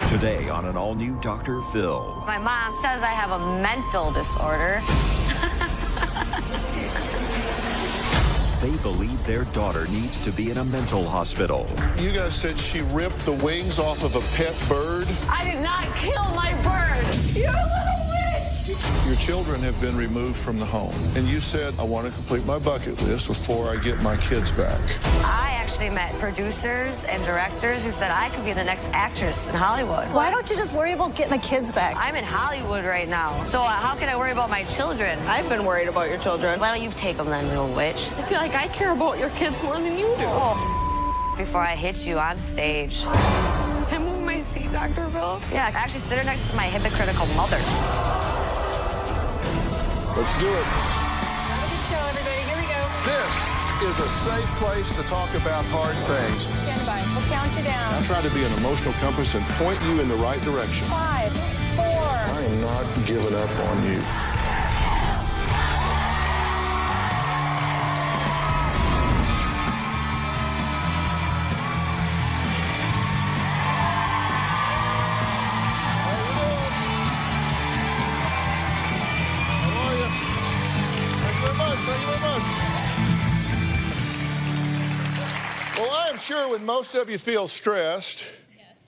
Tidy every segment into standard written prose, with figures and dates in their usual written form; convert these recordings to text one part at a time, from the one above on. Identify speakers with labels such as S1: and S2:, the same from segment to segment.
S1: Today on an all-new Dr. Phil.
S2: My mom says I have a mental disorder.
S1: They believe their daughter needs to be in a mental hospital.
S3: You guys said she ripped the wings off of a pet bird.
S2: I did not kill my bird. You're a little witch.
S3: Your children have been removed from the home. And you said, I want to complete my bucket list before I get my kids back.
S2: I actually met producers and directors who said I could be the next actress in Hollywood.
S4: Why don't you just worry about getting the kids back?
S2: I'm in Hollywood right now, so how can I worry about my children?
S4: I've been worried about your children.
S2: Why don't you take them then, little witch?
S4: I feel like I care about your kids more than you do.
S2: Oh. Before I hit you on stage.
S4: Can I move my seat, Dr. Phil?
S2: Yeah, actually sit her next to my hypocritical mother.
S3: Let's do it.
S4: Have a good show, everybody. Here we go.
S3: This is a safe place to talk about hard things.
S4: Stand by. We'll count you down.
S3: I try to be an emotional compass and point you in the right direction.
S4: 5, 4.
S3: I am not giving up on you. Well, I'm sure when most of you feel stressed,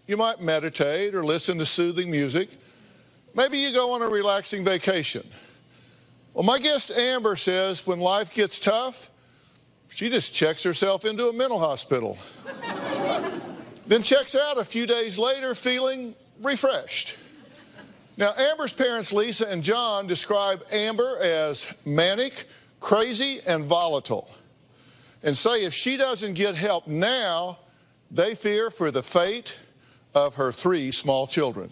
S3: you might meditate or listen to soothing music. Maybe you go on a relaxing vacation. Well, my guest Amber says when life gets tough, she just checks herself into a mental hospital. Then checks out a few days later feeling refreshed. Now, Amber's parents, Lisa and John, describe Amber as manic, crazy, and volatile, and say if she doesn't get help now, they fear for the fate of her 3 small children.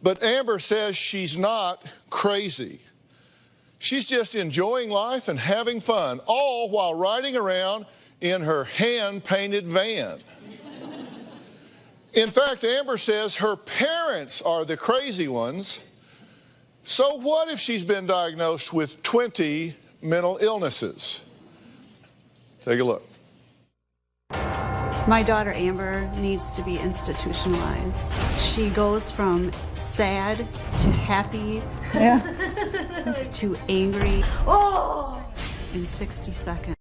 S3: But Amber says she's not crazy. She's just enjoying life and having fun, all while riding around in her hand-painted van. In fact, Amber says her parents are the crazy ones. So what if she's been diagnosed with 20 mental illnesses? Take a look.
S5: My daughter Amber needs to be institutionalized. She goes from sad to happy to angry in 60 seconds.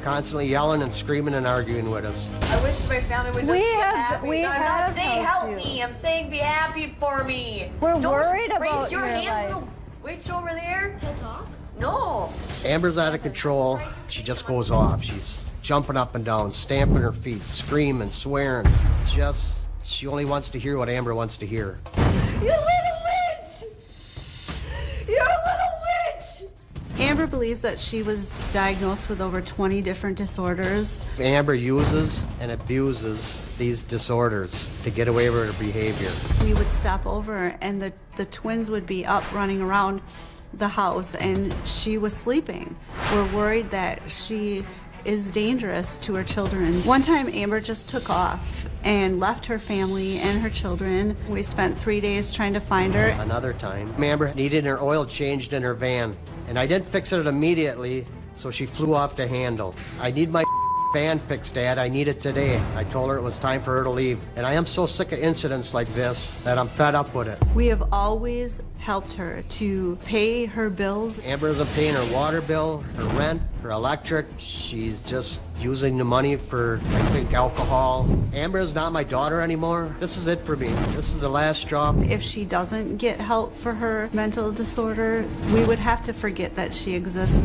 S6: constantly yelling and screaming and arguing with us.
S7: I wish my family would just be happy.
S4: We
S7: I'm
S4: have
S7: not saying
S4: helped
S7: help
S4: you.
S7: me. I'm saying be happy for me.
S4: We're
S7: Don't
S4: worried
S7: raise
S4: about
S7: your
S4: your
S7: hand,
S4: life.
S7: little witch over there. Can I talk? No.
S6: Amber's out of control. She just goes off. She's jumping up and down, stamping her feet, screaming, swearing. She only wants to hear what Amber wants to hear.
S7: You little witch! You're a little witch!
S5: Amber believes that she was diagnosed with over 20 different disorders.
S6: Amber uses and abuses these disorders to get away with her behavior.
S5: We would stop over and the twins would be up running around the house and she was sleeping. We're worried that she is dangerous to her children. One time Amber just took off and left her family and her children. We spent 3 days trying to find her.
S6: Another time, Amber needed her oil changed in her van, and I didn't fix it immediately, so she flew off the handle. I need my van fixed, Dad. I need it today. I told her it was time for her to leave. And I am so sick of incidents like this that I'm fed up with it.
S5: We have always helped her to pay her bills.
S6: Amber isn't paying her water bill, her rent, her electric. She's just using the money for, I think, alcohol. Amber is not my daughter anymore. This is it for me. This is the last straw.
S5: If she doesn't get help for her mental disorder, we would have to forget that she exists.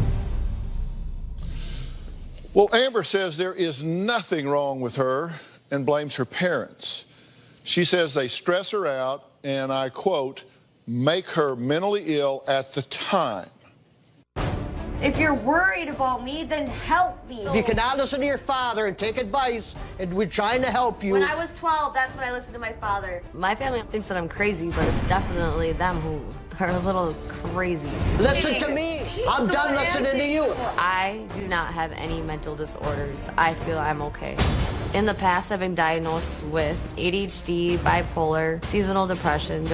S3: Well, Amber says there is nothing wrong with her and blames her parents. She says they stress her out and, I quote, make her mentally ill at the time.
S7: If you're worried about me, then help me.
S6: If you cannot listen to your father and take advice, and we're trying to help you.
S7: When I was 12, that's when I listened to my father. My family thinks that I'm crazy, but it's definitely them who are a little crazy.
S6: Listen to me. I'm done listening to you.
S7: I do not have any mental disorders. I feel I'm okay. In the past, I've been diagnosed with ADHD, bipolar, seasonal depression.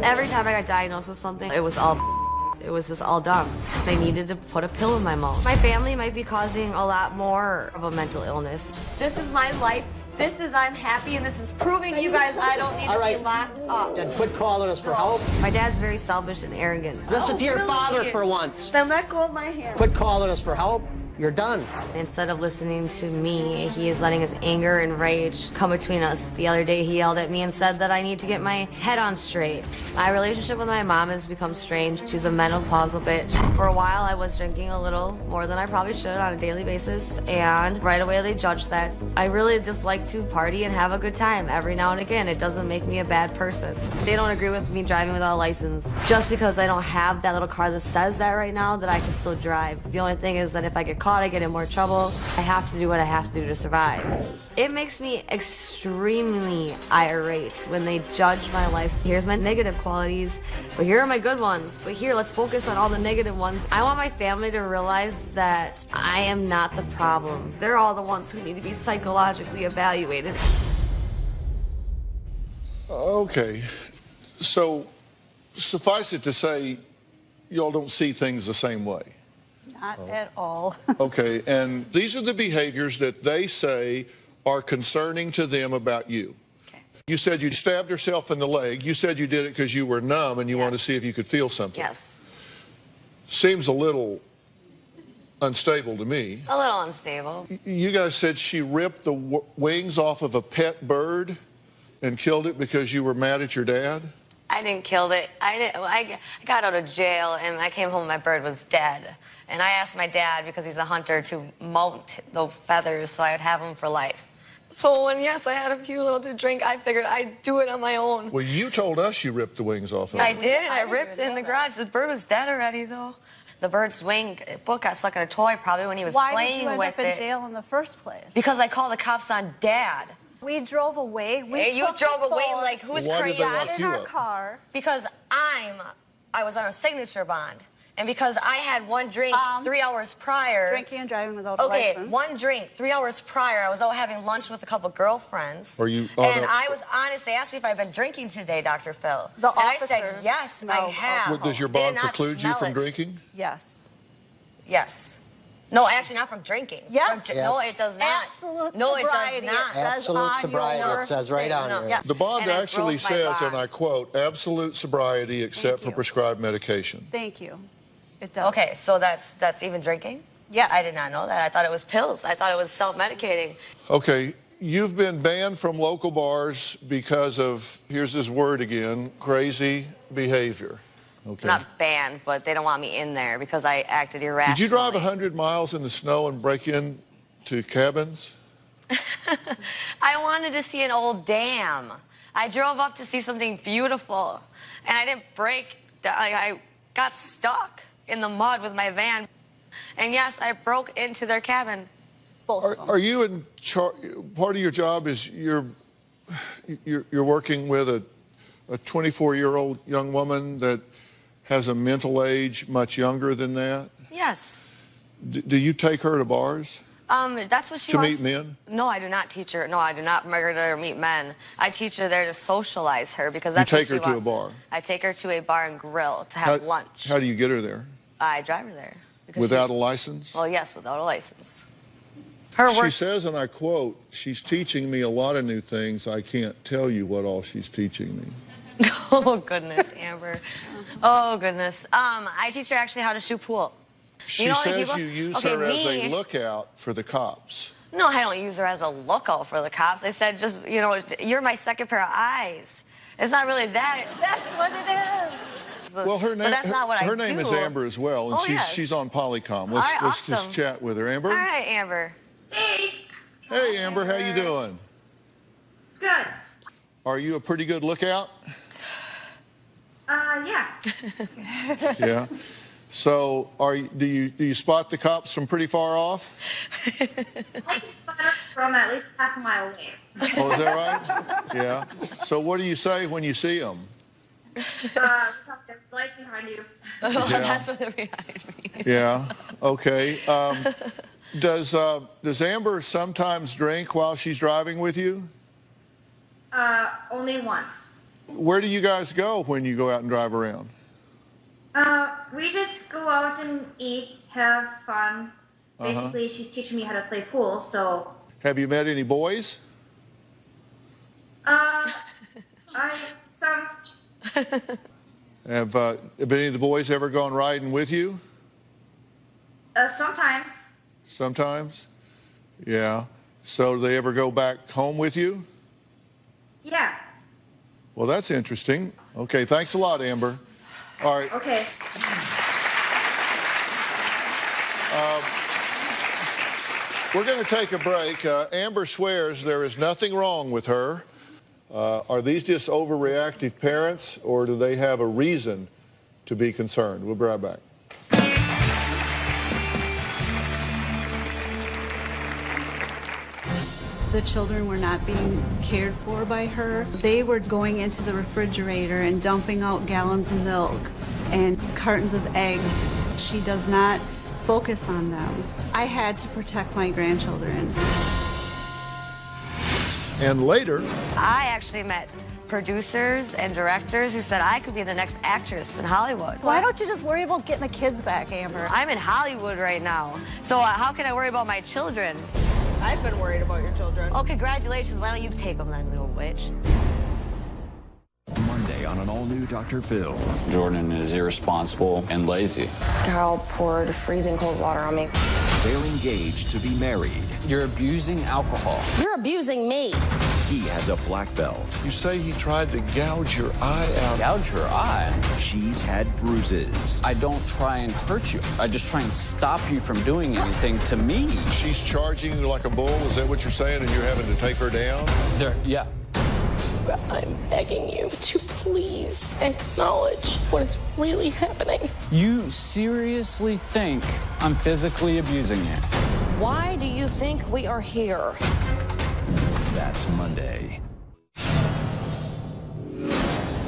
S7: Every time I got diagnosed with something, it was just all dumb. They needed to put a pill in my mouth. My family might be causing a lot more of a mental illness. This is my life. This is I'm happy, and this is proving to you guys I don't need to be locked up.
S6: Then quit calling us for help.
S7: My dad's very selfish and arrogant.
S6: Listen to your father for once.
S7: Then let go of my hand.
S6: Quit calling us for help. You're done.
S7: Instead of listening to me, he is letting his anger and rage come between us. The other day, he yelled at me and said that I need to get my head on straight. My relationship with my mom has become strange. She's a menopausal bitch. For a while, I was drinking a little more than I probably should on a daily basis, and right away they judged that. I really just like to party and have a good time every now and again. It doesn't make me a bad person. They don't agree with me driving without a license. Just because I don't have that little car that says that right now, that I can still drive. The only thing is that if I get caught, I get in more trouble. I have to do what I have to do to survive. It makes me extremely irate when they judge my life. Here's my negative qualities, but here are my good ones. But here, let's focus on all the negative ones. I want my family to realize that I am not the problem. They're all the ones who need to be psychologically evaluated.
S3: Okay, so suffice it to say, y'all don't see things the same way.
S5: Not at all.
S3: Okay, and these are the behaviors that they say are concerning to them about you.
S7: Okay.
S3: You said you stabbed yourself in the leg. You said you did it because you were numb and you wanted to see if you could feel something.
S7: Yes.
S3: Seems a little unstable to me.
S7: A little unstable.
S3: You guys said she ripped the wings off of a pet bird and killed it because you were mad at your dad?
S7: I didn't kill it. I got out of jail and I came home and my bird was dead. And I asked my dad, because he's a hunter, to mount the feathers so I would have them for life. So when, yes, I had a few little to drink, I figured I'd do it on my own.
S3: Well, you told us you ripped the wings off of it.
S7: I did. I ripped it in the garage. The bird was dead already, though. The bird's foot got stuck in a toy probably when he was playing with it.
S4: Why did you end up in jail in the first place?
S7: Because I called the cops on Dad.
S4: We drove away.
S7: You drove away like, who's
S3: Why
S7: crazy?
S3: did they lock
S4: in
S3: you
S4: our
S3: up?
S4: car.
S7: Because I was on a signature bond. And because I had one drink 3 hours prior.
S4: Drinking and driving without a license.
S7: Okay, one drink 3 hours prior. I was out having lunch with a couple girlfriends.
S3: Are you?
S7: I was honest. They asked me if I'd been drinking today, Dr. Phil.
S4: The
S7: and I said,
S4: officer
S7: yes, I have.
S3: What, does your
S7: They did
S3: bond
S7: not
S3: preclude you
S7: smell
S3: from
S7: it.
S3: drinking?
S4: Yes.
S7: Yes. No, actually not from drinking.
S4: Yes.
S7: No, it does not.
S4: Absolute
S7: No, it does
S4: sobriety.
S7: not.
S4: It says
S6: Absolute
S4: on
S6: sobriety.
S4: your
S6: It says right on
S7: No.
S6: it.
S4: Yes.
S3: The bond
S7: And I
S3: actually
S7: broke my
S3: says, and
S7: bond.
S3: I quote, absolute sobriety except for
S4: you.
S3: prescribed medication.
S4: Thank you. It does.
S7: Okay, so that's even drinking?
S4: Yes.
S7: I did not know that. I thought it was pills. I thought it was self-medicating.
S3: Okay, you've been banned from local bars because of, here's this word again, crazy behavior. Okay.
S7: Not banned, but they don't want me in there because I acted irrationally.
S3: Did you drive 100 miles in the snow and break into cabins?
S7: I wanted to see an old dam. I drove up to see something beautiful, and I didn't break. I got stuck in the mud with my van. And yes, I broke into their cabin.
S3: Are you in charge? Part of your job is you're working with a 24-year-old young woman that has a mental age much younger than that?
S7: Yes.
S3: Do you take her to bars?
S7: That's what she
S3: to
S7: wants.
S3: Meet men?
S7: No, I do not teach her. No, I do not make her meet men. I teach her there to socialize her because that's what she wants.
S3: You take her to a bar?
S7: I take her to a bar and grill to have lunch.
S3: How do you get her there?
S7: I drive her there.
S3: Without a license?
S7: Well, yes, without a license.
S3: She says, and I quote, "She's teaching me a lot of new things. I can't tell you what all she's teaching me."
S7: Oh, goodness, Amber. Oh, goodness. I teach her actually how to shoot pool.
S3: She says you use her as a lookout for the cops.
S7: No, I don't use her as a lookout for the cops. I said just, you know, you're my second pair of eyes. It's not really that.
S4: That's what it is.
S3: Well, her name is Amber as well, and she's on Polycom. Let's just chat with her. Amber?
S7: All right, Amber.
S8: Hey.
S3: Hey, Amber, how you doing?
S8: Good.
S3: Are you a pretty good lookout?
S8: Yeah.
S3: Yeah. So, do you spot the cops from pretty far off?
S8: I can spot them from at least half a mile away.
S3: Oh, is that right? Yeah. So, what do you say when you see them?
S8: There's lights behind you.
S7: Oh, yeah. That's what they're behind me.
S3: Yeah. Okay. Does Amber sometimes drink while she's driving with you?
S8: Only once.
S3: Where do you guys go when you go out and drive around?
S8: We just go out and eat, have fun. Basically, she's teaching me how to play pool, so...
S3: Have you met any boys?
S8: Some...
S3: Have any of the boys ever gone riding with you?
S8: Sometimes.
S3: Sometimes? Yeah. So do they ever go back home with you?
S8: Yeah.
S3: Well, that's interesting. Okay, thanks a lot, Amber. All right.
S8: Okay.
S3: We're going to take a break. Amber swears there is nothing wrong with her. Are these just overreactive parents, or do they have a reason to be concerned? We'll be right back.
S5: The children were not being cared for by her. They were going into the refrigerator and dumping out gallons of milk and cartons of eggs. She does not focus on them. I had to protect my grandchildren.
S3: And later,
S2: I actually met producers and directors who said I could be the next actress in Hollywood.
S4: Why don't you just worry about getting the kids back, Amber?
S2: I'm in Hollywood right now, so how can I worry about my children?
S7: I've been worried about your children.
S2: Oh, congratulations. Why don't you take them then, little witch?
S1: Monday on an all-new Dr. Phil.
S9: Jordan is irresponsible and lazy.
S7: Carl poured freezing cold water on me.
S1: They're engaged to be married.
S9: You're abusing alcohol.
S7: You're abusing me.
S1: He has a black belt.
S3: you say he tried to gouge your eye out.
S9: Gouge your eye?
S1: She's had bruises.
S9: I don't try and hurt you. I just try and stop you from doing anything to me.
S3: She's charging you like a bull, is that what you're saying, and you're having to take her down?
S9: Yeah.
S10: I'm begging you to please acknowledge what is really happening.
S9: You seriously think I'm physically abusing you?
S10: Why do you think we are here?
S1: That's Monday.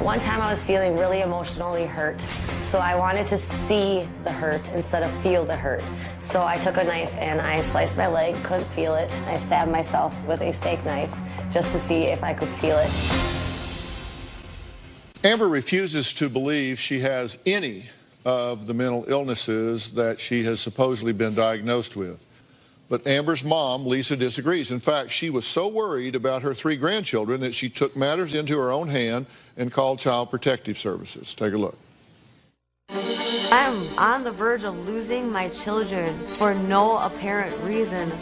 S7: One time I was feeling really emotionally hurt, so I wanted to see the hurt instead of feel the hurt. So I took a knife and I sliced my leg, couldn't feel it. I stabbed myself with a steak knife just to see if I could feel it.
S3: Amber refuses to believe she has any of the mental illnesses that she has supposedly been diagnosed with. But Amber's mom, Lisa, disagrees. In fact, she was so worried about her 3 grandchildren that she took matters into her own hand and called Child Protective Services. Take a look.
S7: I'm on the verge of losing my children for no apparent reason.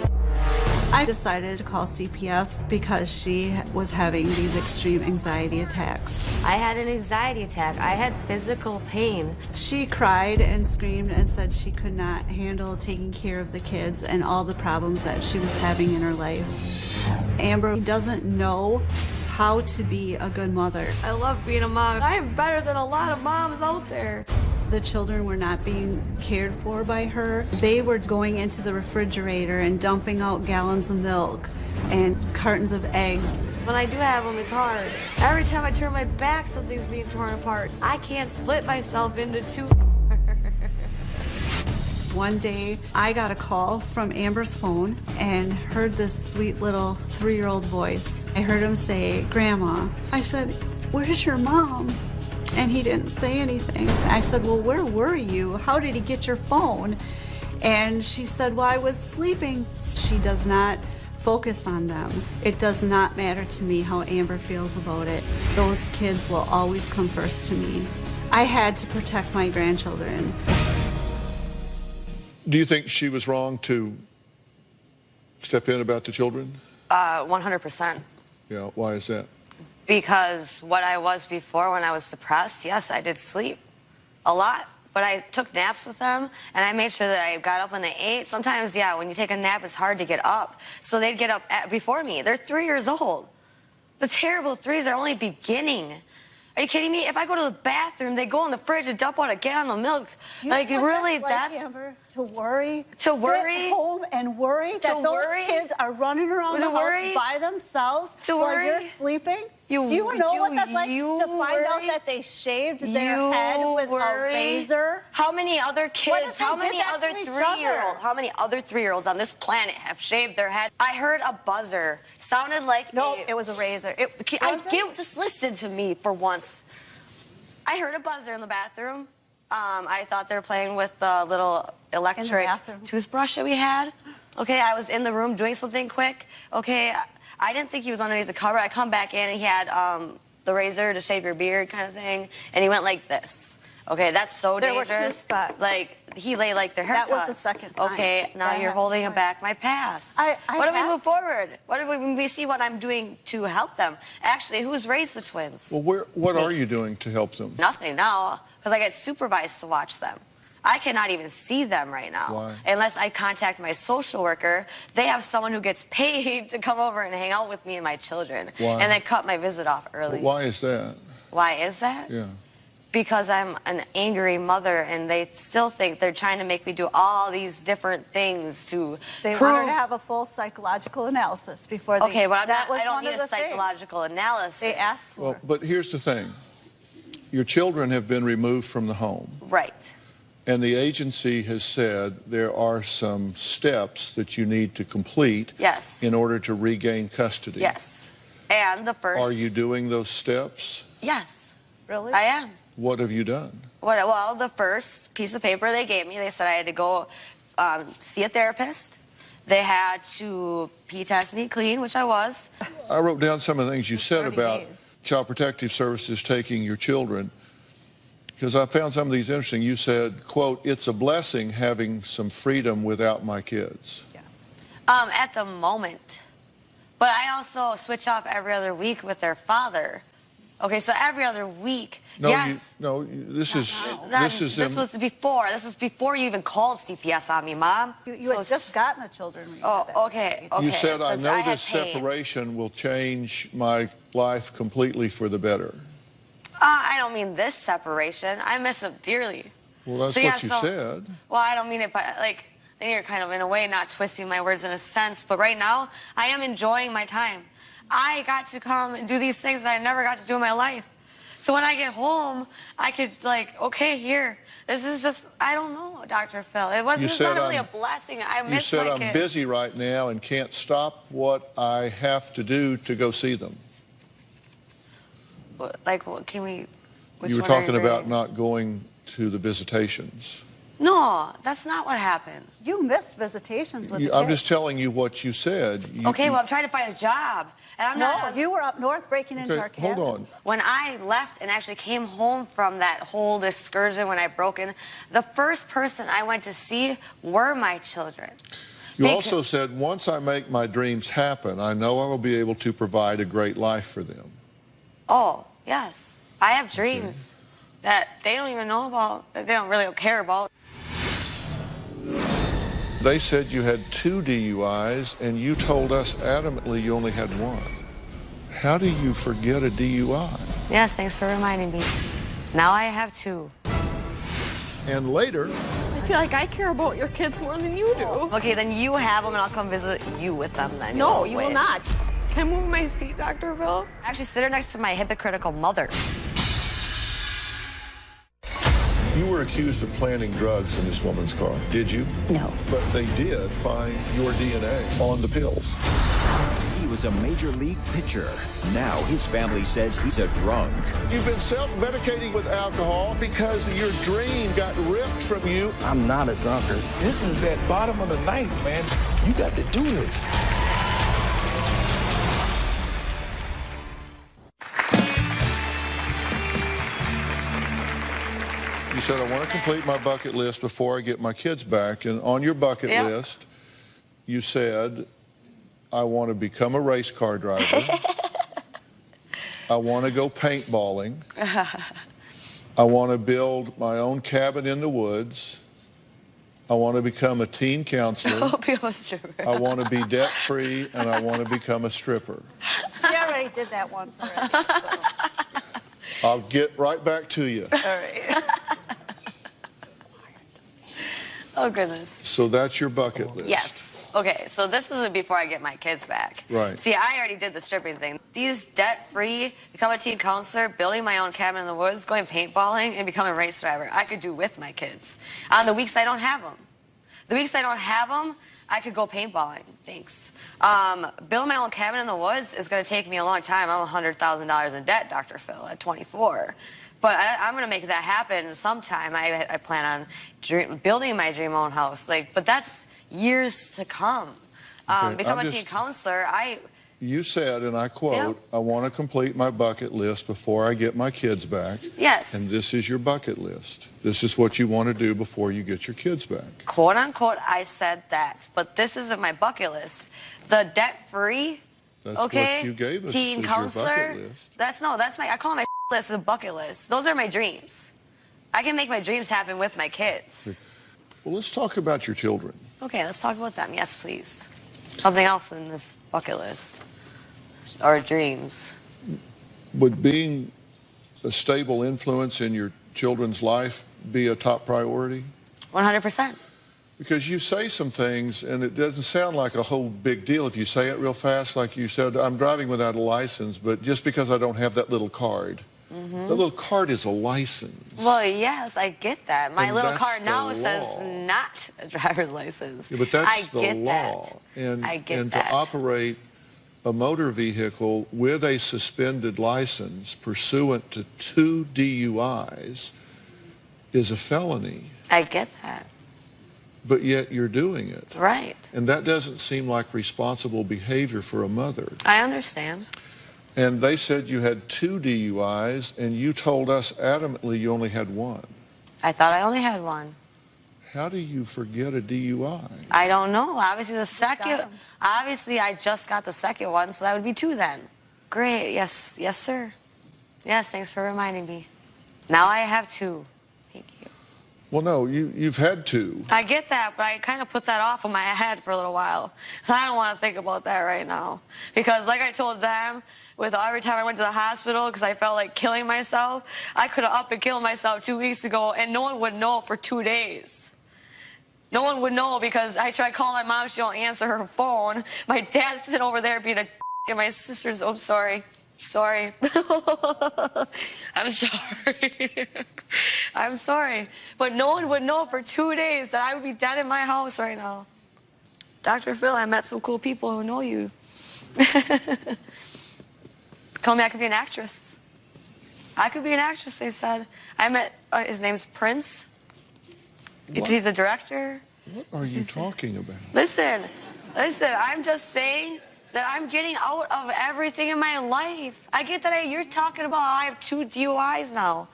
S5: I decided to call CPS because she was having these extreme anxiety attacks.
S7: I had an anxiety attack. I had physical pain.
S5: She cried and screamed and said she could not handle taking care of the kids and all the problems that she was having in her life. Amber doesn't know how to be a good mother.
S7: I love being a mom. I am better than a lot of moms out there.
S5: The children were not being cared for by her. They were going into the refrigerator and dumping out gallons of milk and cartons of eggs.
S7: When I do have them, it's hard. Every time I turn my back, something's being torn apart. I can't split myself into two.
S5: One day, I got a call from Amber's phone and heard this sweet little 3-year-old voice. I heard him say, "Grandma." I said, "Where's your mom?" And he didn't say anything. I said, "Well, where were you? How did he get your phone?" And she said, "Well, I was sleeping." She does not focus on them. It does not matter to me how Amber feels about it. Those kids will always come first to me. I had to protect my grandchildren.
S3: Do you think she was wrong to step in about the children?
S2: 100%.
S3: Yeah, why is that?
S2: Because what I was before when I was depressed, yes, I did sleep a lot. But I took naps with them, and I made sure that I got up when they ate. Sometimes, yeah, when you take a nap, it's hard to get up. So they'd get up before me. They're 3 years old. The terrible threes are only beginning. Are you kidding me? If I go to the bathroom, they go in the fridge and dump out a gallon of milk. Like, really, that's...
S4: Amber, to worry?
S2: To worry?
S4: Sit home and worry that those kids are running around the house by themselves while you're sleeping? Do you know what that's like to find out that they shaved their head with a razor?
S2: How many other kids, how many other 3-year-olds on this planet have shaved their head? I heard a buzzer. Sounded like
S4: it was a razor.
S2: Just listen to me for once. I heard a buzzer in the bathroom. I thought they were playing with the little electric toothbrush that we had. Okay, I was in the room doing something quick. Okay, I didn't think he was underneath the cover. I come back in and he had the razor to shave your beard kind of thing, and he went like this. Okay, that's so dangerous.
S4: There were 2 spots.
S2: Like, he lay like their haircuts.
S4: That was the second time.
S2: Okay, now you're holding back my past. What do we move forward? What do we see what I'm doing to help them? Actually, who's raised the twins?
S3: Well, what are you doing to help them?
S2: Nothing now, because I get supervised to watch them. I cannot even see them right now.
S3: Why?
S2: Unless I contact my social worker. They have someone who gets paid to come over and hang out with me and my children.
S3: Why?
S2: And then cut my visit off early.
S3: But why is that?
S2: Why is that?
S3: Yeah.
S2: Because I'm an angry mother, and they still think they're trying to make me do all these different things to
S4: They
S2: prove...
S4: wanted to have a full psychological analysis before they...
S2: Okay, but I don't need a psychological analysis.
S4: They asked for.
S3: Well, but here's the thing. Your children have been removed from the home.
S2: Right.
S3: And the agency has said there are some steps that you need to complete in order to regain custody.
S2: Yes. And the first...
S3: Are you doing those steps?
S2: Yes.
S4: Really?
S2: I am.
S3: What have you done?
S2: Well, the first piece of paper they gave me, they said I had to go see a therapist. They had to pee test me clean, which I was.
S3: I wrote down some of the things you said about Child Protective Services taking your children, because I found some of these interesting. You said, quote, "It's a blessing having some freedom without my kids."
S2: Yes. At the moment. But I also switch off every other week with their father. Okay, so every other week.
S3: No,
S2: yes.
S3: This is
S2: was before. This is before you even called CPS on me, Mom.
S4: You had just gotten the children.
S2: Okay.
S3: You said, "I know this separation will change my life completely for the better."
S2: I don't mean this separation. I miss him dearly.
S3: Well, that's what you said.
S2: Well, I don't mean it, but like, then you're kind of in a way not twisting my words in a sense. But right now, I am enjoying my time. I got to come and do these things that I never got to do in my life. So when I get home, I could okay, here. This is just, I don't know, Dr. Phil. It's not really a blessing. I miss my kids.
S3: You said I'm busy right now and can't stop what I have to do to go see them.
S2: Like, can we...
S3: You were talking about not going to the visitations.
S2: No, that's not what happened.
S4: You missed visitations with the
S3: I'm
S4: kids.
S3: just telling you what you said.
S2: Okay, well, I'm trying to find a job. And I'm not.
S4: No, you were up north breaking into our cabin.
S3: Hold on.
S2: When I left and actually came home from that whole excursion when I broke in, the first person I went to see were my children.
S3: You also said, once I make my dreams happen, I know I will be able to provide a great life for them.
S2: Oh, yes. I have dreams that they don't even know about, that they don't really care about.
S3: They said you had 2 DUIs, and you told us adamantly you only had 1. How do you forget a DUI?
S2: Yes, thanks for reminding me. Now I have 2.
S3: And later...
S10: I feel like I care about your kids more than you do.
S2: Okay, then you have them, and I'll come visit you with them then.
S10: No, you will not. Can I move my seat, Dr. Phil?
S2: Actually, sit her next to my hypocritical mother.
S3: You were accused of planting drugs in this woman's car, did you?
S4: No.
S3: But they did find your DNA on the pills.
S1: He was a major league pitcher. Now his family says he's a drunk.
S3: You've been self-medicating with alcohol because your dream got ripped from you.
S11: I'm not a drunkard. This is that bottom of the ninth, man. You got to do this.
S3: You said, I want to complete my bucket list before I get my kids back. And on your bucket list, you said, I want to become a race car driver. I want to go paintballing. I want to build my own cabin in the woods. I want to become a teen counselor. I want to be debt-free, and I want to become a stripper.
S4: She already did that once already. So.
S3: I'll get right back to you.
S2: All right. Oh, goodness.
S3: So that's your bucket list.
S2: Yes. Okay, so this is before I get my kids back.
S3: Right.
S2: See, I already did the stripping thing. These debt-free, become a teen counselor, building my own cabin in the woods, going paintballing, and becoming a race driver, I could do with my kids. On the weeks I don't have them. The weeks I don't have them, I could go paintballing. Thanks. Building my own cabin in the woods is going to take me a long time. I'm $100,000 in debt, Dr. Phil, at 24. But I'm going to make that happen sometime. I plan on building my dream own house. But that's years to come. Become a teen counselor.
S3: You said, and I quote, I want to complete my bucket list before I get my kids back.
S2: Yes.
S3: And this is your bucket list. This is what you want to do before you get your kids back.
S2: Quote, unquote, I said that. But this isn't my bucket list. The debt-free,
S3: that's what you gave us
S2: teen counselor,
S3: your bucket list.
S2: That's my, I call my list a bucket list. Those are my dreams. I can make my dreams happen with my kids.
S3: Well, let's talk about your children.
S2: Okay, let's talk about them. Yes, please. Something else in this bucket list. Or dreams.
S3: Would being a stable influence in your children's life be a top priority?
S2: 100%.
S3: Because you say some things, and it doesn't sound like a whole big deal if you say it real fast, like you said, I'm driving without a license, but just because I don't have that little card. The little card is a license.
S2: Well, yes, I get that. My little card now says not a driver's license.
S3: Yeah, but that's the law.
S2: That.
S3: And,
S2: I get
S3: and
S2: that.
S3: to operate a motor vehicle with a suspended license pursuant to 2 DUIs is a felony.
S2: I get that.
S3: But yet you're doing it.
S2: Right.
S3: And that doesn't seem like responsible behavior for a mother.
S2: I understand.
S3: And they said you had 2 DUIs, and you told us adamantly you only had 1.
S2: I thought I only had 1.
S3: How do you forget a DUI?
S2: I don't know. Obviously, I just got the second one, so that would be 2 then. Great. Yes, yes, sir. Yes, thanks for reminding me. Now I have 2. Thank you.
S3: Well, no, you've had 2.
S2: I get that, but I kind of put that off in my head for a little while. I don't want to think about that right now. Because like I told them, with every time I went to the hospital because I felt like killing myself, I could have up and killed myself 2 weeks ago, and no one would know for 2 days. No one would know because I tried calling my mom, she don't answer her phone. My dad's sitting over there being a and my sister's, oh, sorry. Sorry. I'm sorry. I'm sorry. But no one would know for 2 days that I would be dead in my house right now. Dr. Phil, I met some cool people who know you. Told me I could be an actress. I could be an actress, they said. I met, his name's Prince. He's a director.
S3: What are you talking about?
S2: Listen, I'm just saying that I'm getting out of everything in my life. I get that you're talking about how I have 2 DUIs now.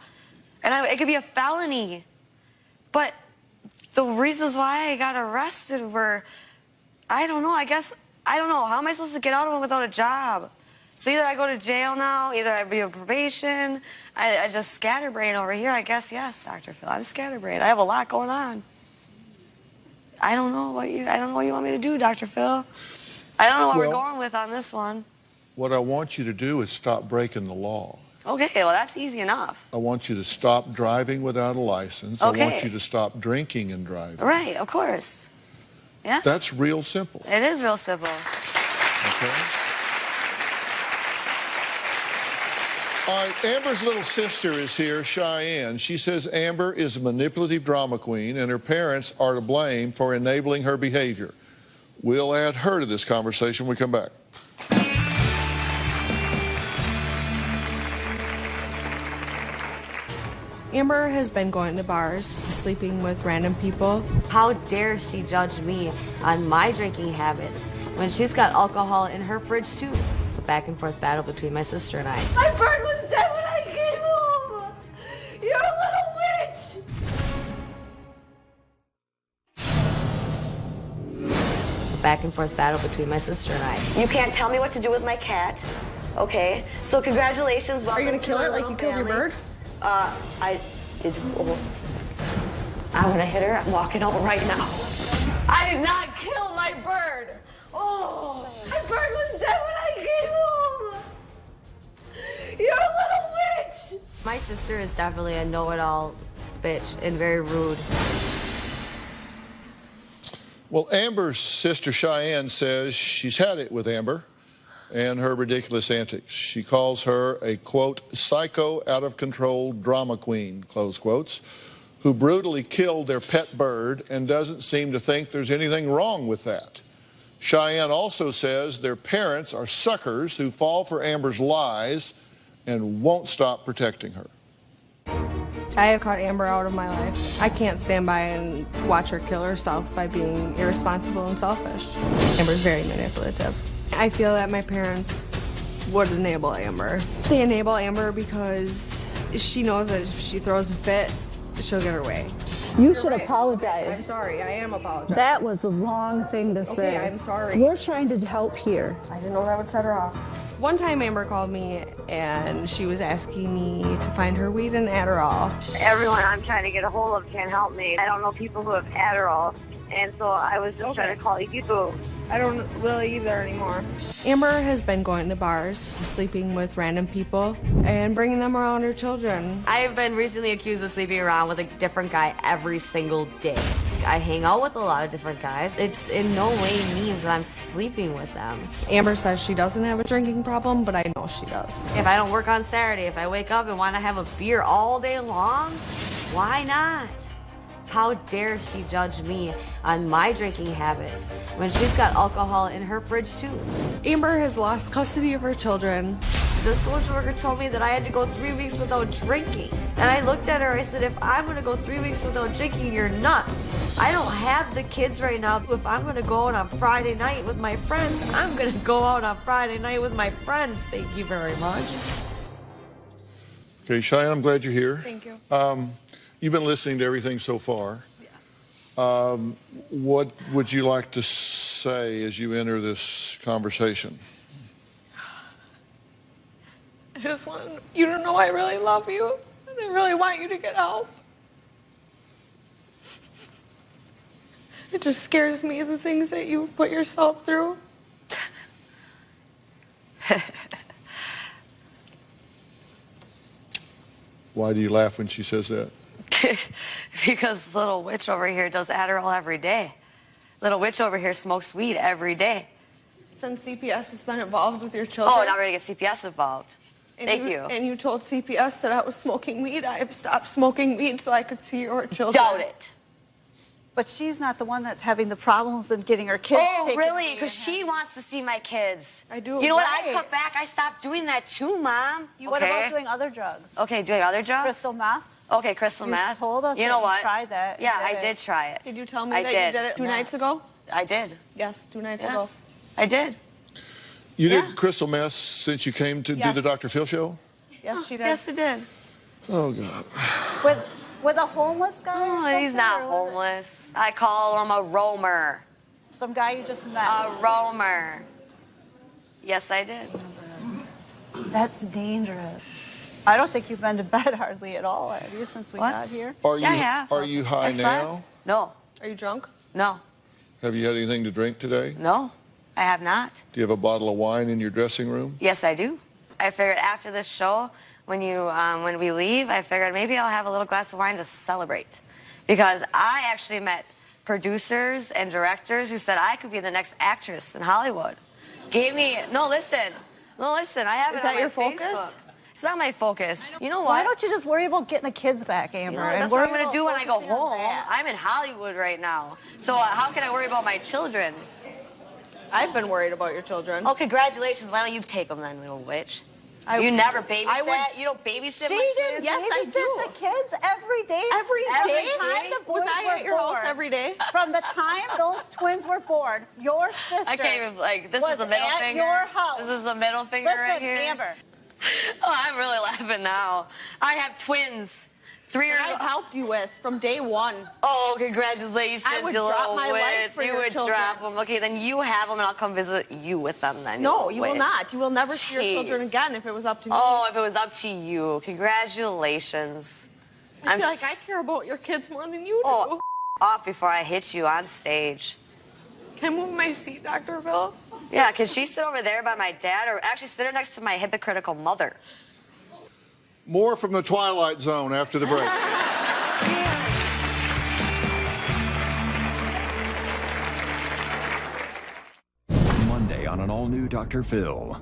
S2: And it could be a felony. But the reasons why I got arrested were, I don't know, I don't know. How am I supposed to get out of them without a job? So either I go to jail now, either I be on probation. I just scatterbrain over here. I guess, yes, Dr. Phil, I'm scatterbrained. I have a lot going on. I don't know what you want me to do, Dr. Phil. I don't know what we're going with on this one.
S3: What I want you to do is stop breaking the law.
S2: Okay, well, that's easy enough.
S3: I want you to stop driving without a license.
S2: Okay.
S3: I want you to stop drinking and driving.
S2: Right, of course. Yes.
S3: That's real simple.
S2: It is real simple.
S3: Okay. All right, Amber's little sister is here, Cheyenne. She says Amber is a manipulative drama queen and her parents are to blame for enabling her behavior. We'll add her to this conversation when we come back.
S12: Amber has been going to bars, sleeping with random people.
S7: How dare she judge me on my drinking habits when she's got alcohol in her fridge too? It's a back and forth battle between my sister and I.
S10: My bird was dead when I came home. You're a little witch.
S7: It's a back and forth battle between my sister and I.
S2: You can't tell me what to do with my cat, okay? So congratulations.
S12: Are you gonna kill it like you killed your bird?
S2: I did. Oh, I want to hit her. I'm walking out right now.
S10: I did not kill my bird. Oh, my bird was dead when I came home. You're a little witch.
S7: My sister is definitely a know-it-all bitch and very rude.
S3: Well, Amber's sister Cheyenne says she's had it with Amber and her ridiculous antics. She calls her a, quote, psycho, out-of-control drama queen, close quotes, who brutally killed their pet bird and doesn't seem to think there's anything wrong with that. Cheyenne also says their parents are suckers who fall for Amber's lies and won't stop protecting her.
S12: I have caught Amber out of my life. I can't stand by and watch her kill herself by being irresponsible and selfish. Amber's very manipulative. I feel that my parents would enable Amber. They enable Amber because she knows that if she throws a fit, she'll get her way.
S4: You should apologize.
S12: I'm sorry, I am apologizing.
S4: That was the wrong thing to say.
S12: Okay, I'm sorry.
S4: We're trying to help here.
S12: I didn't know that would set her off. One time Amber called me and she was asking me to find her weed and Adderall.
S13: Everyone I'm trying to get a hold of can't help me. I don't know people who have Adderall, and so I was just trying to call you.
S12: I don't really either anymore. Amber has been going to bars, sleeping with random people, and bringing them around her children.
S7: I have been recently accused of sleeping around with a different guy every single day. I hang out with a lot of different guys. It's in no way means that I'm sleeping with them.
S12: Amber says she doesn't have a drinking problem, but I know she does.
S7: If I don't work on Saturday, if I wake up and want to have a beer all day long, why not? How dare she judge me on my drinking habits when she's got alcohol in her fridge too?
S12: Amber has lost custody of her children.
S7: The social worker told me that I had to go 3 weeks without drinking. And I looked at her, I said, if I'm gonna go 3 weeks without drinking, you're nuts. I don't have the kids right now. If I'm gonna go out on Friday night with my friends, I'm gonna go out on Friday night with my friends. Thank you very much.
S3: Okay, Cheyenne, I'm glad you're here.
S12: Thank you.
S3: You've been listening to everything so far. Yeah. What would you like to say as you enter this conversation?
S12: I just want you to know I really love you, and I really want you to get help. It just scares me, the things that you've put yourself through.
S3: Why do you laugh when she says that?
S2: Because little witch over here does Adderall every day. Little witch over here smokes weed every day.
S12: Since CPS has been involved with your children.
S2: Oh, now we're going to get CPS involved. Thank you.
S12: And you told CPS that I was smoking weed. I have stopped smoking weed so I could see your children.
S2: Doubt it.
S4: But she's not the one that's having the problems and getting her kids taken.
S2: Oh, really? Because she wants to see my kids.
S12: I do.
S2: You know what? I cut back. I stopped doing that too, Mom.
S4: What about doing other drugs?
S2: Okay, doing other drugs?
S4: Crystal meth?
S2: Okay, crystal meth.
S4: Told us
S2: you know what?
S4: Tried that.
S2: Yeah, I did try it.
S12: Did you tell me that you did it 2 nights ago?
S2: I did.
S12: Yes, 2 nights ago.
S2: I did.
S3: You did crystal meth since you came to do the Dr. Phil show?
S4: Yes, she did.
S2: Yes, I did.
S3: Oh, God.
S4: With a homeless guy?
S2: Oh, he's not homeless. I call him a roamer.
S4: Some guy you just met?
S2: A roamer. Yes, I did.
S4: That's dangerous. I don't think you've been to bed hardly at all, have you, since we got here?
S3: Are you high now?
S2: No.
S12: Are you drunk?
S2: No.
S3: Have you had anything to drink today?
S2: No, I have not.
S3: Do you have a bottle of wine in your dressing room?
S2: Yes, I do. I figured after this show, when we leave, I figured maybe I'll have a little glass of wine to celebrate. Because I actually met producers and directors who said I could be the next actress in Hollywood. Gave me, no, listen, I have it on my Facebook. It's not my focus. You know what?
S4: Why don't you just worry about getting the kids back, Amber?
S2: You know, that's what I'm going to do when I go home. I'm in Hollywood right now. So how can I worry about my children?
S12: I've been worried about your children.
S2: Oh, congratulations. Why don't you take them then, little witch? You never babysit? You don't babysit my kids?
S4: Yes, I do. The kids every day.
S12: Every day?
S4: The boys
S12: Was I at your house every day?
S4: From the time those twins were born, your sister.
S2: I can't even, like, this is a middle finger.
S4: Your house.
S2: This is a middle finger right here.
S4: Listen, Amber.
S2: Oh, I'm really laughing now. I have twins. 3 years old.
S12: I've helped you with from day one.
S2: Oh, congratulations,
S12: I would
S2: you
S12: drop
S2: little
S12: my life
S2: witch.
S12: for
S2: You
S12: your
S2: would
S12: children.
S2: drop them. Okay, then you have them, and I'll come visit you with them then.
S12: No, you will
S2: witch.
S12: not. You will never see your children again if it was up to me.
S2: Oh, if it was up to you. Congratulations.
S12: I feel like I care about your kids more than you do.
S2: Oh, off before I hit you on stage.
S12: Can I move my seat, Dr. Phil?
S2: Yeah, can she sit over there by my dad, or actually sit her next to my hypocritical mother?
S3: More from the Twilight Zone after the break.
S1: Monday on an all-new Dr. Phil.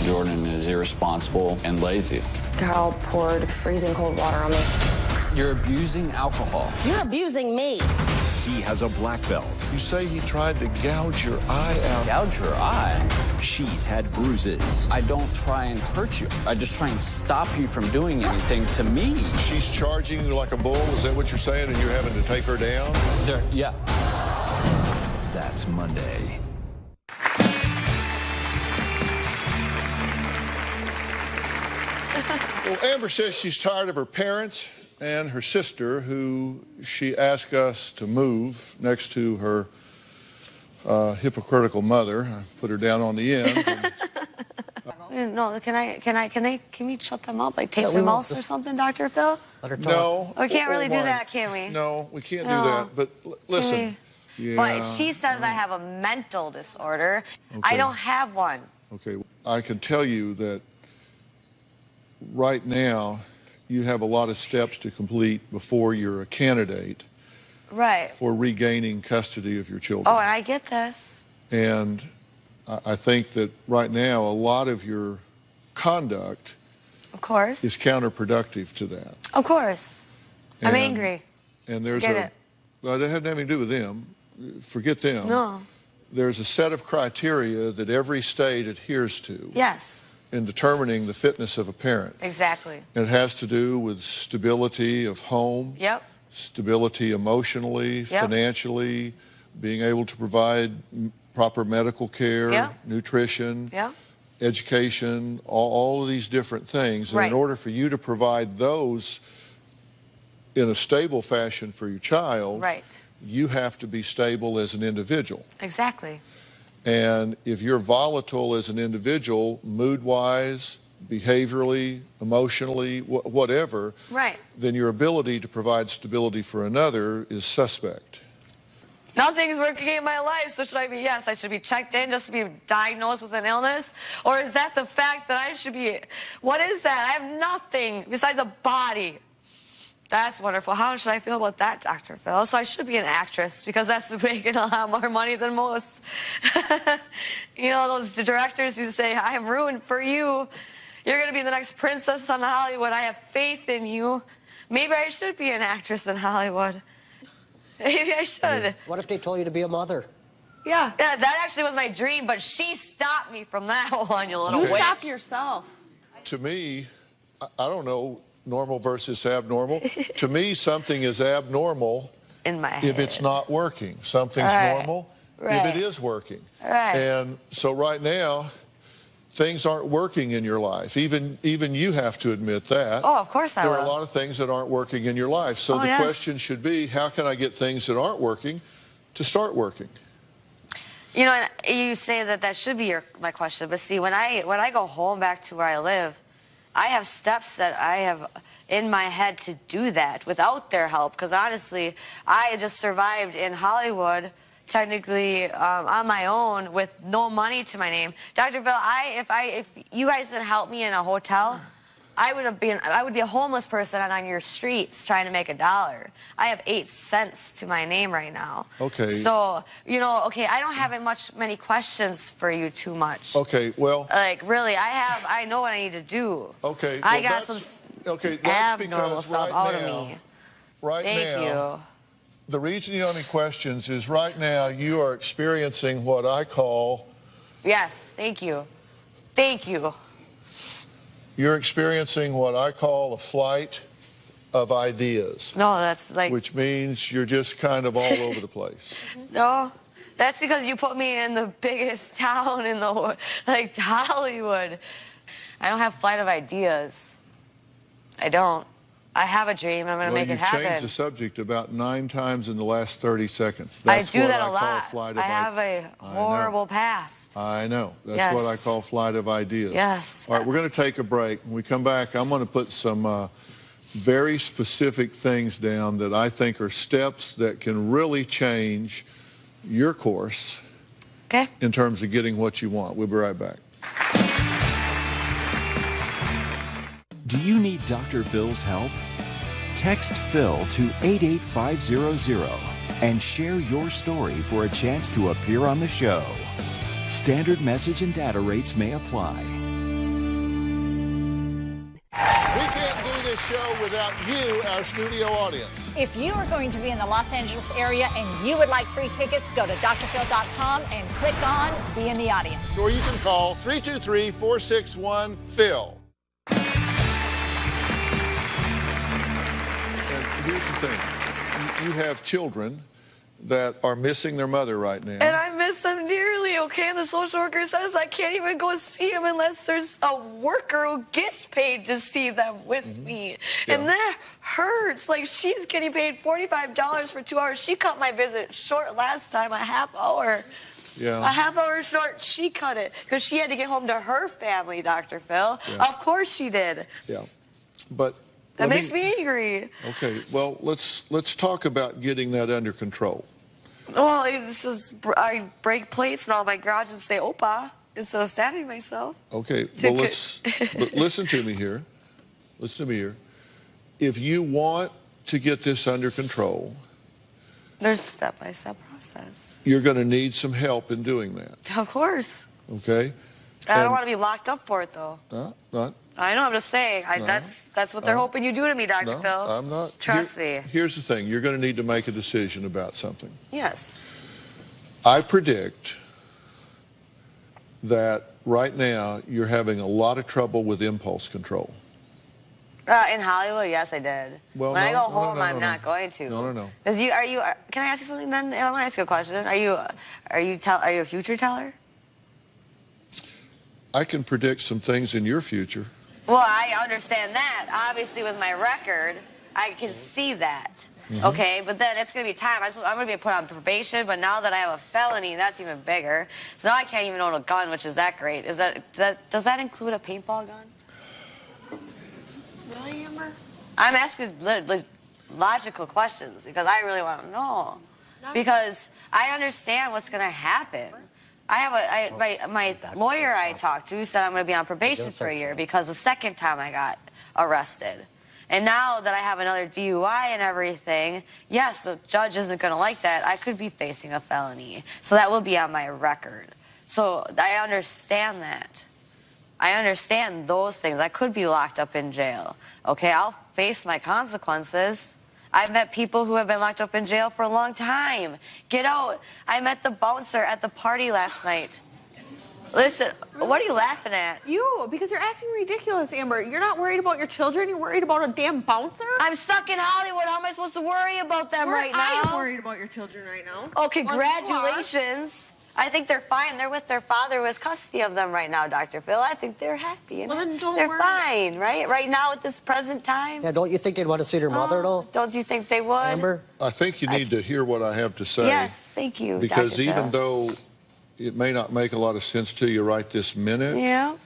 S9: Jordan is irresponsible and lazy.
S14: Carl poured freezing cold water on me.
S9: You're abusing alcohol.
S14: You're abusing me.
S1: He has a black belt.
S3: You say he tried to gouge your eye out.
S9: Gouge your eye?
S1: She's had bruises.
S9: I don't try and hurt you. I just try and stop you from doing anything to me.
S3: She's charging you like a bull? Is that what you're saying? And you're having to take her down?
S9: Yeah.
S1: That's Monday.
S3: Well, Amber says she's tired of her parents and her sister, who she asked us to move next to her hypocritical mother. I put her down on the end.
S2: No, can we shut them up? Like tape them out or something, Dr. Phil?
S3: Let her talk. No.
S2: We can't really do that, can we?
S3: No, we can't do that. But listen. Yeah.
S2: But she says I have a mental disorder. Okay. I don't have one.
S3: Okay. I can tell you that right now, you have a lot of steps to complete before you're a candidate for regaining custody of your children.
S2: Oh, and I get this.
S3: And I think that right now, a lot of your conduct is counterproductive to that.
S2: Of course. I'm angry.
S3: And there's well, that had nothing to do with them. Forget them.
S2: No.
S3: There's a set of criteria that every state adheres to.
S2: Yes.
S3: In determining the fitness of a parent.
S2: Exactly.
S3: It has to do with stability of home, stability emotionally, financially, being able to provide proper medical care, nutrition, education, all of these different things. And in order for you to provide those in a stable fashion for your child, you have to be stable as an individual.
S2: Exactly.
S3: And if you're volatile as an individual, mood-wise, behaviorally, emotionally, whatever, then your ability to provide stability for another is suspect.
S2: Nothing's working in my life, so should I be, I should be checked in just to be diagnosed with an illness? Or is that the fact that I should be, what is that? I have nothing besides a body. That's wonderful. How should I feel about that, Dr. Phil? So I should be an actress because that's making a lot more money than most. You know, those directors who say, I am ruined for you. You're going to be the next princess on Hollywood. I have faith in you. Maybe I should be an actress in Hollywood. Maybe I should.
S6: What if they told you to be a mother?
S2: Yeah, that actually was my dream, but she stopped me from that one, you little witch.
S12: You stopped yourself.
S3: To me, I don't know, normal versus abnormal. To me, something is abnormal
S2: in my head
S3: if it's not working. Something's normal if it is working. And so right now, things aren't working in your life. Even you have to admit that.
S2: Oh, of course I will.
S3: There are a lot of things that aren't working in your life. So the question should be, how can I get things that aren't working to start working?
S2: You know, you say that should be my question, but see, when I go home back to where I live, I have steps that I have in my head to do that without their help, because honestly, I just survived in Hollywood, technically on my own with no money to my name. Dr. Phil, if you guys didn't help me in a hotel, I would be a homeless person on your streets trying to make $1. I have 8 cents to my name right now.
S3: Okay.
S2: So, you know, okay, I don't have many questions for you too much.
S3: Okay, well.
S2: Like, really, I know what I need to do.
S3: Okay.
S2: I got some abnormal stuff out of me.
S3: Thank you. The reason you don't have any questions is right now you are experiencing what I call...
S2: Yes, thank you. Thank you.
S3: You're experiencing what I call a flight of ideas.
S2: No, that's like...
S3: Which means you're just kind of all over the place.
S2: No, that's because you put me in the biggest town in the... like, Hollywood. I don't have flight of ideas. I don't. I have a dream. I'm going to make it happen.
S3: You've changed the subject about 9 times in the last 30 seconds. That's
S2: I do that a
S3: lot.
S2: I have a horrible past.
S3: I know. That's what I call flight of ideas.
S2: Yes.
S3: All right, we're going to take a break. When we come back, I'm going to put some very specific things down that I think are steps that can really change your course in terms of getting what you want. We'll be right back.
S1: Do you need Dr. Phil's help? Text Phil to 88500 and share your story for a chance to appear on the show. Standard message and data rates may apply.
S3: We can't do this show without you, our studio audience.
S15: If you are going to be in the Los Angeles area and you would like free tickets, go to drphil.com and click on Be in the Audience.
S3: Or you can call 323-461-PHIL. Here's the thing. You have children that are missing their mother right now.
S2: And I miss them dearly, okay? And the social worker says I can't even go see them unless there's a worker who gets paid to see them with me. Yeah. And that hurts. Like, she's getting paid $45 for 2 hours. She cut my visit short last time, a half hour.
S3: Yeah.
S2: A half hour short, she cut it because she had to get home to her family, Dr. Phil. Yeah. Of course she did.
S3: Yeah. But...
S2: That makes me angry.
S3: Okay, well, let's talk about getting that under control.
S2: Well, it's just I break plates in all my garage and say Oprah instead of stabbing myself.
S3: Okay, well, but listen to me here. Listen to me here. If you want to get this under control...
S2: There's a step-by-step process.
S3: You're going to need some help in doing that.
S2: Of course.
S3: Okay?
S2: I don't want to be locked up for it, though.
S3: Not.
S2: I know, I'm just saying. That's what they're hoping you do to me, Dr. Phil.
S3: I'm not.
S2: Trust me.
S3: Here's the thing. You're going to need to make a decision about something.
S2: Yes.
S3: I predict that right now you're having a lot of trouble with impulse control.
S2: In Hollywood, yes, I did.
S3: Well,
S2: when I go home, I'm not going to.
S3: No.
S2: Because can I ask you something then? I want to ask you a question. Are you a future teller?
S3: I can predict some things in your future.
S2: Well, I understand that. Obviously, with my record, I can see that. Okay, but then it's going to be time. I'm going to be put on probation, but now that I have a felony, that's even bigger. So now I can't even own a gun, which is that great. Does that include a paintball gun? Really, Amber? I'm asking logical questions because I really want to know. Because I understand what's going to happen. My lawyer I talked to said I'm going to be on probation for a year because the second time I got arrested. And now that I have another DUI and everything, yes, the judge isn't going to like that. I could be facing a felony. So that will be on my record. So I understand that. I understand those things. I could be locked up in jail. Okay, I'll face my consequences. I've met people who have been locked up in jail for a long time. Get out. I met the bouncer at the party last night. Listen, what are you laughing at?
S10: You, because you're acting ridiculous, Amber. You're not worried about your children. You're worried about a damn bouncer.
S2: I'm stuck in Hollywood. How am I supposed to worry about them right now?
S10: I am worried about your children right now.
S2: Oh, congratulations. I think they're fine. They're with their father who has custody of them right now, Dr. Phil. I think they're happy.
S10: Well, then don't
S2: they're
S10: worry.
S2: fine, right? Right now at this present time.
S6: Yeah, don't you think they'd want to see their mother, though?
S2: Don't you think they would?
S6: Amber?
S3: I think you need to hear what I have to say.
S2: Yes, thank you,
S3: Because
S2: Dr.
S3: even
S2: Phil.
S3: though it may not make a lot of sense to you right this minute,
S2: yeah,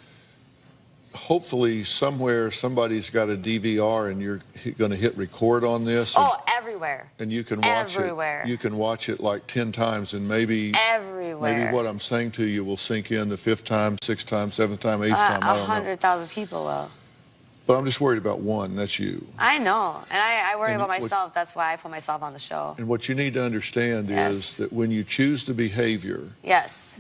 S3: hopefully somewhere somebody's got a DVR and you're going to hit record on this.
S2: Everywhere.
S3: And you can watch
S2: everywhere.
S3: it. You can watch it like 10 times and maybe
S2: everywhere.
S3: what I'm saying to you will sink in the 5th time, 6th time, 7th time, 8th time. I don't know.
S2: 100,000 people will.
S3: But I'm just worried about one. That's you.
S2: I know. And I worry about myself. That's why I put myself on the show.
S3: And what you need to understand is that when you choose the behavior,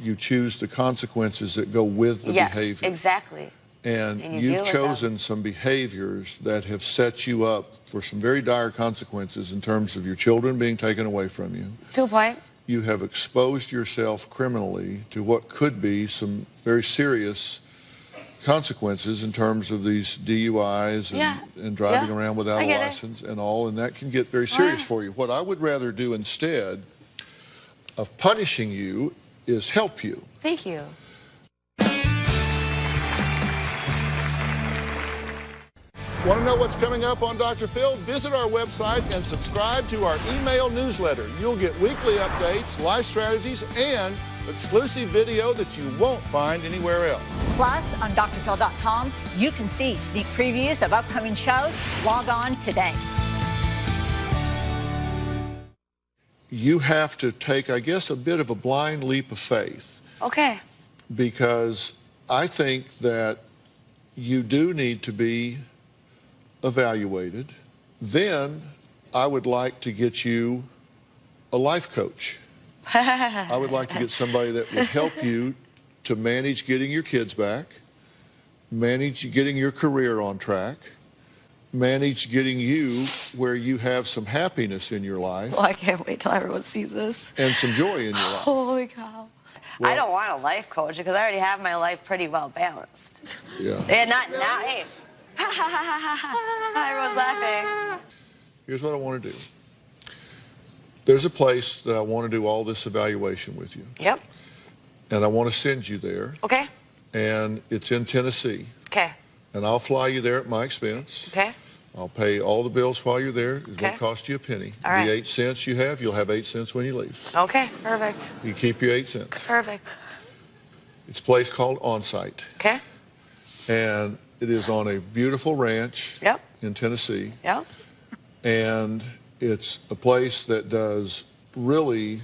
S3: you choose the consequences that go with the behavior.
S2: Yes, exactly.
S3: And you've chosen some behaviors that have set you up for some very dire consequences in terms of your children being taken away from you.
S2: To a point.
S3: You have exposed yourself criminally to what could be some very serious consequences in terms of these DUIs and driving around without a license and all, and that can get very serious for you. What I would rather do instead of punishing you is help you.
S2: Thank you.
S3: Want to know what's coming up on Dr. Phil? Visit our website and subscribe to our email newsletter. You'll get weekly updates, life strategies, and exclusive video that you won't find anywhere else.
S15: Plus, on drphil.com, you can see sneak previews of upcoming shows. Log on today.
S3: You have to take, I guess, a bit of a blind leap of faith.
S2: Okay.
S3: Because I think that you do need to be evaluated. Then I would like to get you a life coach. I would like to get somebody that would help you to manage getting your kids back, manage getting your career on track, manage getting you where you have some happiness in your life.
S2: Well, I can't wait till everyone sees this.
S3: And some joy in your life.
S2: Holy cow. Well, I don't want a life coach because I already have my life pretty well balanced.
S3: Yeah.
S2: Yeah, not now. Hey. Everyone's laughing.
S3: Here's what I want to do. There's a place that I want to do all this evaluation with you.
S2: Yep.
S3: And I want to send you there.
S2: Okay.
S3: And it's in Tennessee.
S2: Okay.
S3: And I'll fly you there at my expense.
S2: Okay.
S3: I'll pay all the bills while you're there. It won't cost you a penny.
S2: All right.
S3: The 8 cents you have, you'll have 8 cents when you leave.
S2: Okay, perfect.
S3: You keep your 8 cents.
S2: Perfect.
S3: It's a place called On-Site.
S2: Okay.
S3: And it is on a beautiful ranch in Tennessee.
S2: Yep.
S3: And it's a place that does really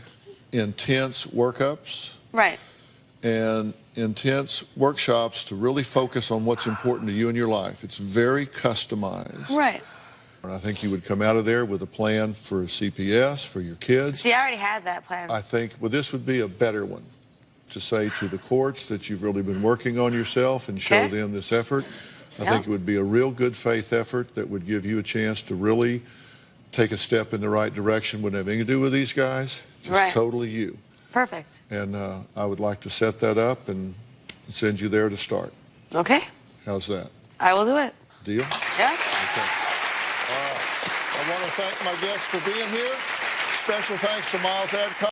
S3: intense workups.
S2: Right.
S3: And intense workshops to really focus on what's important to you in your life. It's very customized.
S2: Right.
S3: And I think you would come out of there with a plan for a CPS, for your kids.
S2: See, I already had that plan.
S3: I think, well, this would be a better one to say to the courts that you've really been working on yourself and show them this effort. I think it would be a real good faith effort that would give you a chance to really take a step in the right direction. Wouldn't have anything to do with these guys. Just totally you.
S2: Perfect.
S3: And I would like to set that up and send you there to start.
S2: Okay.
S3: How's that?
S2: I will do it.
S3: Deal?
S2: Yes.
S3: Okay. I want to thank my guests for being here. Special thanks to Miles Adcock.